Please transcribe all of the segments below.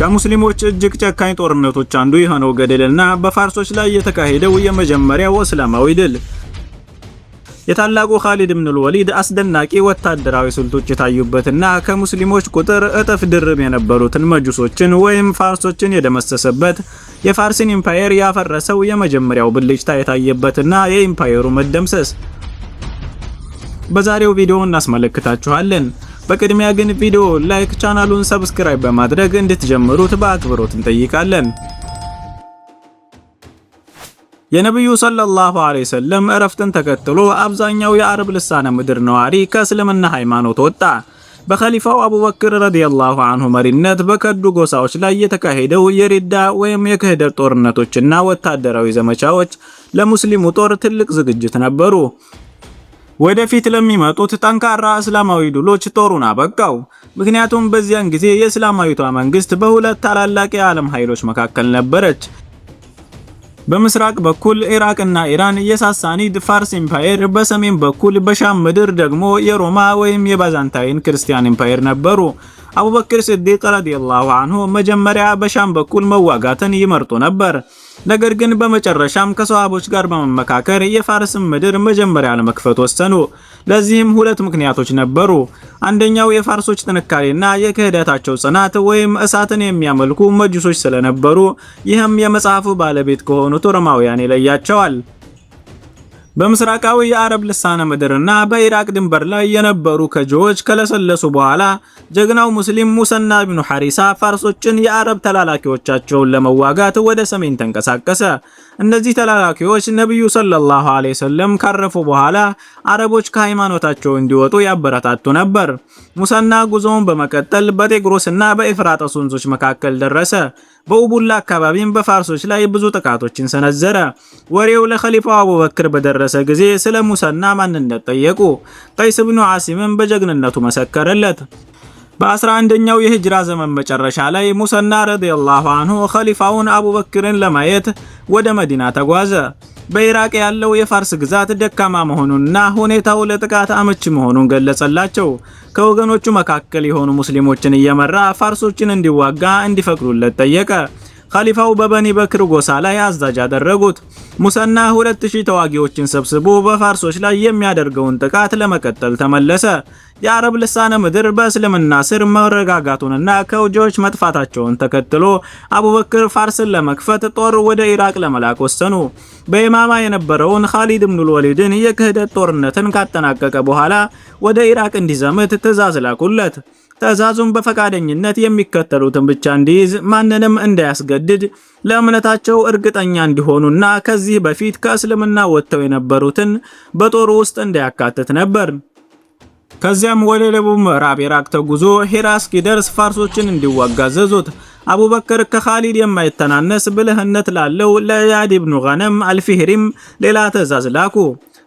ከሙስሊሞች እጅግ ጨካኝ ጦርነቶች አንዱ የሆነው ገድልና በፋርሶች ላይ የተካሄደው የመጀመሪያው እስላማዊ ድል የታላቁ ኻሊድ ኢብኑ ወሊድ አስደናቂ ወታደራዊ ስልቶች የታዩበትና ከሙስሊሞች ቁጥር እጥፍ ድርብ የነበሩትን መጁሶችን ወይም ፋርሶችን የደመሰሰበት የፋርስን ኢምፓየር ያፈረሰው የመጀመሪያው ብልጭታ የታየበትና የኢምፓየሩ መደምሰስ በዛሬው ቪዲዮ እናስመለክታችኋለን። በቅድሚያ ግን ቪዲዮ ላይክ፣ ቻናሉን ሰብስክራይብ በማድረግ እንድትጀምሩት በአክብሮት እንጠይቃለን። የነብዩ ሰለላሁ ዐለይሂ ወሰለም እረፍትን ተከትሎ አብዛኛው የአረብ ልሳነ ምድር ነዋሪ ከእስልምና ሃይማኖት ወጣ። በኸሊፋው አቡበክር ረዲየላሁ ዐንሁ መሪነት በከዱ ጎሳዎች ላይ የተካሄደው የሪዳ ወይም የክህደት ጦርነቶችና ወታደራዊ ዘመቻዎች ለሙስሊሙ ጦር ትልቅ ዝግጅት ነበሩ። ወደፊት ለሚመጡት ጠንካራ እስላማዊ ድሎች ጦሩን አበቃው። ምክንያቱም በዚያን ጊዜ የእስላማዊቷ መንግስት በሁለት ታላላቅ የዓለም ኃይሎች መካከል ነበረች። በምስራቅ በኩል ኢራቅና ኢራን የሳሳኒድ ፋርስ ኢምፓየር፣ በሰሜን በኩል በሻም ምድር ደግሞ የሮማ ወይም የባዛንታይን ክርስቲያን ኢምፓየር ነበሩ። አቡበክር ሲዲቅ ረዲየላሁ ዐንሁ መጀመሪያ በሻም በኩል መዋጋትን ይመርጡ ነበር። ነገር ግን በመጨረሻም ከሷሃቦች ጋር በመመካከር የፋርስን ምድር መጀመሪያ ለመክፈት ወሰኑ። ለዚህም ሁለት ምክንያቶች ነበሩ። አንደኛው የፋርሶች ጥንካሬና የክህደታቸው ጽናት ወይም እሳትን የሚያመልኩ መጁሶች ስለነበሩ፣ ይህም የመጽሐፉ ባለቤት ከሆኑት ሮማውያን ይለያቸዋል። በምስራቃዊ የአረብ ልሳነ ምድርና በኢራቅ ድንበር ላይ የነበሩ ከጂዎች ከለሰለሱ በኋላ ጀግናው ሙስሊም ሙሰና ኢብኑ ሐሪሳ ፋርሶችን የአረብ ተላላኪዎቻቸውን ለመዋጋት ወደ ሰሜን ተንቀሳቀሰ። እነዚህ ተላላኪዎች ነብዩ ሰለላሁ ዐለይሂ ወሰለም ካረፉ በኋላ አረቦች ከሃይማኖታቸው እንዲወጡ ያበረታቱ ነበር። ሙሰና ጉዞውን በመቀጠል በጤግሮስና በኤፍራጥስ ወንዞች መካከል ደረሰ። በኡቡላ አካባቢም በፋርሶች ላይ ብዙ ጥቃቶችን ሰነዘረ። ወሬው ለኸሊፋው አቡበክር በደረሰ ጊዜ ስለ ሙሰና ማንነት ጠየቁ። ቀይስ ኢብኑ ዓሲምም በጀግንነቱ መሰከረለት። በ11ኛው የሂጅራ ዘመን መጨረሻ ላይ ሙሰና ረዲየላሁ ዐንሁ ኸሊፋውን አቡበክርን ለማየት ወደ መዲና ተጓዘ። በኢራቅ ያለው የፋርስ ግዛት ደካማ መሆኑንና ሁኔታው ለጥቃት አመቺ መሆኑን ገለጸላቸው። ከወገኖቹ መካከል የሆኑ ሙስሊሞችን እየመራ ፋርሶችን እንዲዋጋ እንዲፈቅዱለት ጠየቀ። ኸሊፋው በበኒ በክር ጎሳ ላይ አዛዥ አደረጉት። ሙሰና 2000 ተዋጊዎችን ሰብስቦ በፋርሶች ላይ የሚያደርገውን ጥቃት ለመቀጠል ተመለሰ። የአረብ ልሳነ ምድር በእስልምና ስር መረጋጋቱንና ከውጆች መጥፋታቸውን ተከትሎ አቡበክር ፋርስን ለመክፈት ጦር ወደ ኢራቅ ለመላክ ወሰኑ። በኢማማ የነበረውን ኻሊድ ኢብኑ ወሊድን የክህደት ጦርነትን ካጠናቀቀ በኋላ ወደ ኢራቅ እንዲዘምት ትዕዛዝ ላኩለት። ትዕዛዙን በፈቃደኝነት የሚከተሉትን ብቻ እንዲይዝ፣ ማንንም እንዳያስገድድ፣ ለእምነታቸው እርግጠኛ እንዲሆኑና ከዚህ በፊት ከእስልምና ወጥተው የነበሩትን በጦሩ ውስጥ እንዳያካትት ነበር። ከዚያም ወደ ደቡብ ምዕራብ ኢራቅ ተጉዞ ሂራ እስኪደርስ ፋርሶችን እንዲዋጋ አዘዙት። አቡበክር ከኻሊድ የማይተናነስ ብልህነት ላለው ለኢያድ ኢብኑ ገነም አልፊህሪም ሌላ ትዕዛዝ ላኩ።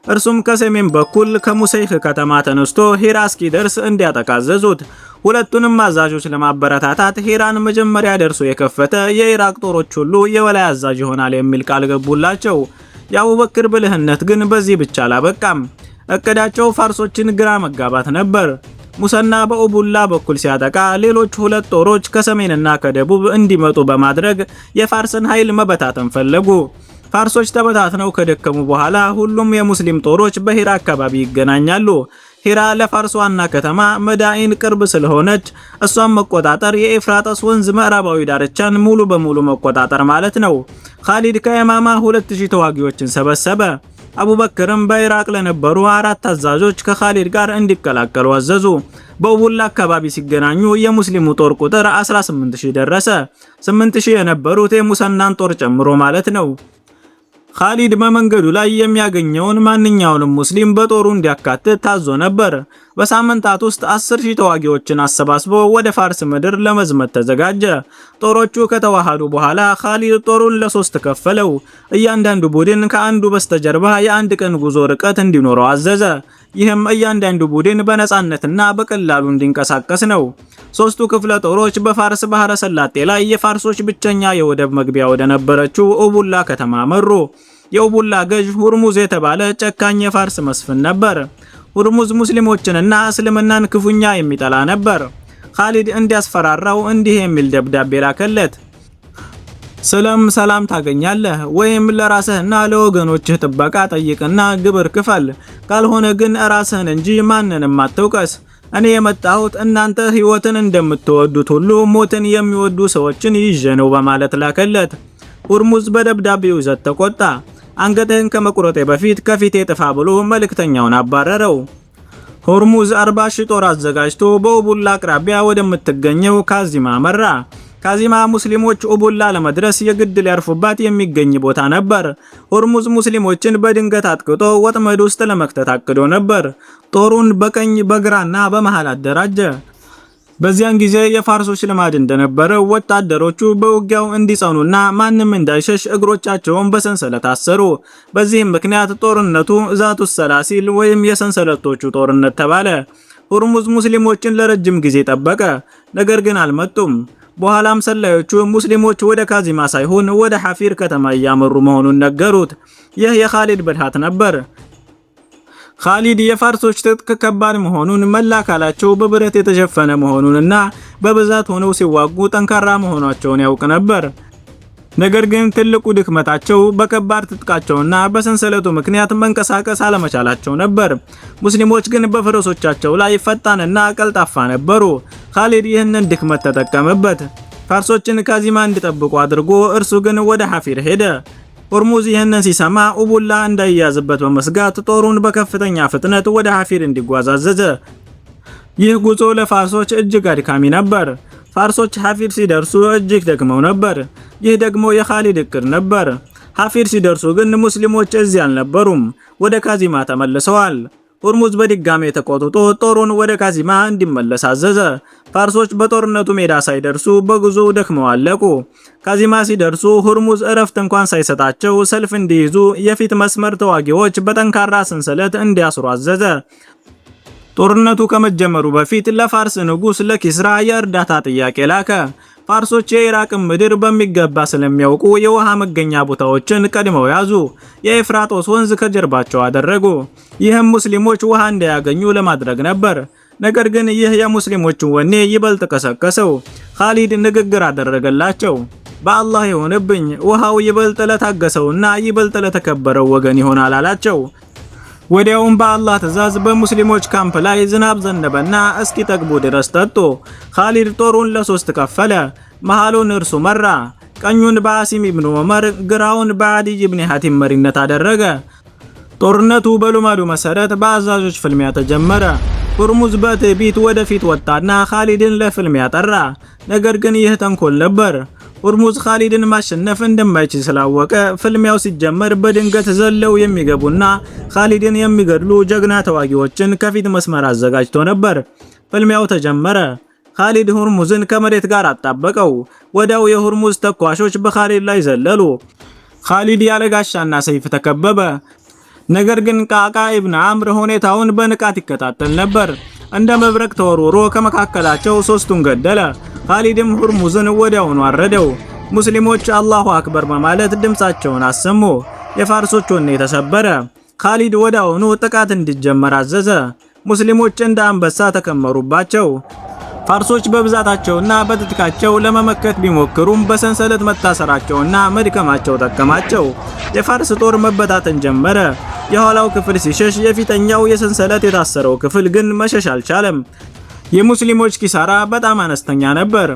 እርሱም ከሰሜን በኩል ከሙሰይኽ ከተማ ተነስቶ ሂራ እስኪደርስ እንዲያጠቃ አዘዙት። ሁለቱንም አዛዦች ለማበረታታት ሂራን መጀመሪያ ደርሶ የከፈተ የኢራቅ ጦሮች ሁሉ የበላይ አዛዥ ይሆናል የሚል ቃል ገቡላቸው። የአቡበክር ብልህነት ግን በዚህ ብቻ አላበቃም። እቅዳቸው ፋርሶችን ግራ መጋባት ነበር። ሙሰና በኡቡላ በኩል ሲያጠቃ፣ ሌሎች ሁለት ጦሮች ከሰሜንና ከደቡብ እንዲመጡ በማድረግ የፋርስን ኃይል መበታተን ፈለጉ። ፋርሶች ተበታትነው ከደከሙ በኋላ ሁሉም የሙስሊም ጦሮች በሂራ አካባቢ ይገናኛሉ። ሂራ ለፋርስ ዋና ከተማ መዳኢን ቅርብ ስለሆነች እሷን መቆጣጠር የኤፍራጥስ ወንዝ ምዕራባዊ ዳርቻን ሙሉ በሙሉ መቆጣጠር ማለት ነው። ኻሊድ ከየማማ 2000 ተዋጊዎችን ሰበሰበ። አቡበክርም በኢራቅ ለነበሩ 4 አዛዦች ከኻሊድ ጋር እንዲቀላቀሉ አዘዙ። በኡቡላ አካባቢ ሲገናኙ የሙስሊሙ ጦር ቁጥር 18000 ደረሰ። 8000 የነበሩት የሙሰናን ጦር ጨምሮ ማለት ነው። ኻሊድ በመንገዱ ላይ የሚያገኘውን ማንኛውንም ሙስሊም በጦሩ እንዲያካትት ታዞ ነበር። በሳምንታት ውስጥ 10000 ተዋጊዎችን አሰባስቦ ወደ ፋርስ ምድር ለመዝመት ተዘጋጀ። ጦሮቹ ከተዋሃዱ በኋላ ኻሊድ ጦሩን ለ3 ከፈለው። እያንዳንዱ ቡድን ከአንዱ በስተጀርባ የአንድ ቀን ጉዞ ርቀት እንዲኖረው አዘዘ። ይህም እያንዳንዱ ቡድን በነፃነትና በቀላሉ እንዲንቀሳቀስ ነው። 3ቱ ክፍለ ጦሮች በፋርስ ባህረ ሰላጤ ላይ የፋርሶች ብቸኛ የወደብ መግቢያ ወደ ነበረችው ኡቡላ ከተማ መሩ። የኡቡላ ገዥ ሁርሙዝ የተባለ ጨካኝ የፋርስ መስፍን ነበር። ሁርሙዝ ሙስሊሞችንና እስልምናን ክፉኛ የሚጠላ ነበር። ኻሊድ እንዲያስፈራራው እንዲህ የሚል ደብዳቤ ላከለት። ሰላም ታገኛለህ ወይም ለራስህና ለወገኖችህ ጥበቃ ጠይቅና ግብር ክፈል፣ ካልሆነ ግን ራስህን እንጂ ማንንም አትውቀስ። እኔ የመጣሁት እናንተ ህይወትን እንደምትወዱት ሁሉ ሞትን የሚወዱ ሰዎችን ይዤ ነው በማለት ላከለት። ሁርሙዝ በደብዳቤው ይዘት ተቆጣ። አንገትህን ከመቁረጤ በፊት ከፊቴ ጥፋ ብሎ መልእክተኛውን አባረረው። ሁርሙዝ 40 ሺህ ጦር አዘጋጅቶ በኡቡላ አቅራቢያ ወደምትገኘው ካዚማ መራ። ካዚማ ሙስሊሞች ኡቡላ ለመድረስ የግድ ሊያርፉባት የሚገኝ ቦታ ነበር። ሁርሙዝ ሙስሊሞችን በድንገት አጥቅቶ ወጥመድ ውስጥ ለመክተት አቅዶ ነበር። ጦሩን በቀኝ በግራና በመሃል አደራጀ። በዚያን ጊዜ የፋርሶች ልማድ እንደነበረው ወታደሮቹ በውጊያው እንዲጸኑና ማንም እንዳይሸሽ እግሮቻቸውን በሰንሰለት አሰሩ። በዚህም ምክንያት ጦርነቱ ዛቱ ሰላሲል ወይም የሰንሰለቶቹ ጦርነት ተባለ። ሁርሙዝ ሙስሊሞችን ለረጅም ጊዜ ጠበቀ፣ ነገር ግን አልመጡም። በኋላም ሰላዮቹ ሙስሊሞች ወደ ካዚማ ሳይሆን ወደ ሐፊር ከተማ እያመሩ መሆኑን ነገሩት። ይህ የኻሊድ ብልሃት ነበር። ኻሊድ የፋርሶች ትጥቅ ከባድ መሆኑን፣ መላ አካላቸው በብረት የተሸፈነ መሆኑንና በብዛት ሆነው ሲዋጉ ጠንካራ መሆናቸውን ያውቅ ነበር። ነገር ግን ትልቁ ድክመታቸው በከባድ ትጥቃቸውና በሰንሰለቱ ምክንያት መንቀሳቀስ አለመቻላቸው ነበር። ሙስሊሞች ግን በፈረሶቻቸው ላይ ፈጣንና ቀልጣፋ ነበሩ። ኻሊድ ይህንን ድክመት ተጠቀመበት። ፋርሶችን ካዚማ እንዲጠብቁ አድርጎ እርሱ ግን ወደ ሐፊር ሄደ። ሁርሙዝ ይህንን ሲሰማ ኡቡላ እንዳይያዝበት በመስጋት ጦሩን በከፍተኛ ፍጥነት ወደ ሐፊር እንዲጓዝ አዘዘ። ይህ ጉዞ ለፋርሶች እጅግ አድካሚ ነበር። ፋርሶች ሐፊር ሲደርሱ እጅግ ደክመው ነበር። ይህ ደግሞ የኻሊድ እቅድ ነበር። ሐፊር ሲደርሱ ግን ሙስሊሞች እዚህ አልነበሩም፣ ወደ ካዚማ ተመልሰዋል። ሁርሙዝ በድጋሜ ተቆጥቶ ጦሩን ወደ ካዚማ እንዲመለስ አዘዘ። ፋርሶች በጦርነቱ ሜዳ ሳይደርሱ በጉዞው ደክመው አለቁ። ካዚማ ሲደርሱ ሁርሙዝ እረፍት እንኳን ሳይሰጣቸው ሰልፍ እንዲይዙ የፊት መስመር ተዋጊዎች በጠንካራ ሰንሰለት እንዲያስሩ አዘዘ። ጦርነቱ ከመጀመሩ በፊት ለፋርስ ንጉስ ለኪስራ የእርዳታ ጥያቄ ላከ። ፋርሶች የኢራቅን ምድር በሚገባ ስለሚያውቁ የውሃ መገኛ ቦታዎችን ቀድመው ያዙ። የኤፍራጦስ ወንዝ ከጀርባቸው አደረጉ። ይህም ሙስሊሞች ውሃ እንዳያገኙ ለማድረግ ነበር። ነገር ግን ይህ የሙስሊሞችን ወኔ ይበልጥ ቀሰቀሰው። ኻሊድ ንግግር አደረገላቸው። በአላህ ይሁንብኝ፣ ውሃው ይበልጥ ለታገሰውና ይበልጥ ለተከበረው ወገን ይሆናል አላቸው። ወዲያውም በአላህ ትእዛዝ በሙስሊሞች ካምፕ ላይ ዝናብ ዘነበና እስኪ ጠግቡ ድረስ ጠጡ። ኻሊድ ጦሩን ለሶስት ከፈለ። መሃሉን እርሱ መራ። ቀኙን በአሲም ኢብኑ ዑመር፣ ግራውን በአዲይ ኢብኑ ሐቲም መሪነት አደረገ። ጦርነቱ በልማዱ መሰረት በአዛዦች ፍልሚያ ተጀመረ። ሁርሙዝ በትዕቢት ወደፊት ወጣና ኻሊድን ለፍልሚያ ጠራ። ነገር ግን ይህ ተንኮል ነበር። ሁርሙዝ ኻሊድን ማሸነፍ እንደማይችል ስላወቀ ፍልሚያው ሲጀመር በድንገት ዘለው የሚገቡና ኻሊድን የሚገድሉ ጀግና ተዋጊዎችን ከፊት መስመር አዘጋጅቶ ነበር። ፍልሚያው ተጀመረ። ኻሊድ ሁርሙዝን ከመሬት ጋር አጣበቀው። ወዲያው የሁርሙዝ ተኳሾች በኻሊድ ላይ ዘለሉ። ኻሊድ ያለ ጋሻና ሰይፍ ተከበበ። ነገር ግን ቃቃ ኢብኑ አምር ሁኔታውን በንቃት ይከታተል ነበር። እንደ መብረቅ ተወርውሮ ከመካከላቸው ሶስቱን ገደለ። ኻሊድም ሁርሙዝን ወዲያውኑ አረደው። ሙስሊሞች አላሁ አክበር በማለት ድምጻቸውን አሰሙ። የፋርሶች ወኔ ተሰበረ። ኻሊድ ወዲያውኑ ጥቃት እንዲጀመር አዘዘ። ሙስሊሞች እንደ አንበሳ ተከመሩባቸው። ፋርሶች በብዛታቸውና በትጥቃቸው ለመመከት ቢሞክሩም በሰንሰለት መታሰራቸውና መድከማቸው ጠቀማቸው። የፋርስ ጦር መበታተን ጀመረ። የኋላው ክፍል ሲሸሽ የፊተኛው የሰንሰለት የታሰረው ክፍል ግን መሸሽ አልቻለም። የሙስሊሞች ኪሳራ በጣም አነስተኛ ነበር።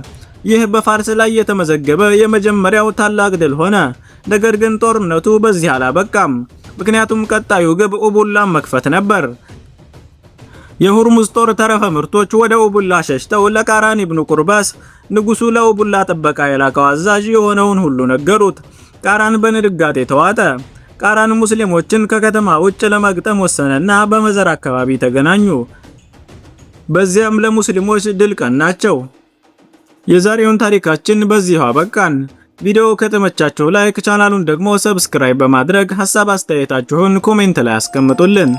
ይህ በፋርስ ላይ የተመዘገበ የመጀመሪያው ታላቅ ድል ሆነ። ነገር ግን ጦርነቱ በዚህ አላበቃም። ምክንያቱም ቀጣዩ ግብ ኡቡላን መክፈት ነበር። የሁርሙዝ ጦር ተረፈ ምርቶች ወደ ኡቡላ ሸሽተው ለቃራን ኢብኑ ቁርባስ ንጉሱ ለኡቡላ ጥበቃ የላከው አዛዥ የሆነውን ሁሉ ነገሩት። ቃራን በንድጋጤ ተዋጠ። ቃራን ሙስሊሞችን ከከተማ ውጭ ለመግጠም ወሰነና በመዘር አካባቢ ተገናኙ። በዚያም ለሙስሊሞች ድል ቀናቸው። የዛሬውን ታሪካችን በዚሁ አበቃን። ቪዲዮ ከተመቻችሁ ላይክ፣ ቻናሉን ደግሞ ሰብስክራይብ በማድረግ ሐሳብ አስተያየታችሁን ኮሜንት ላይ አስቀምጡልን።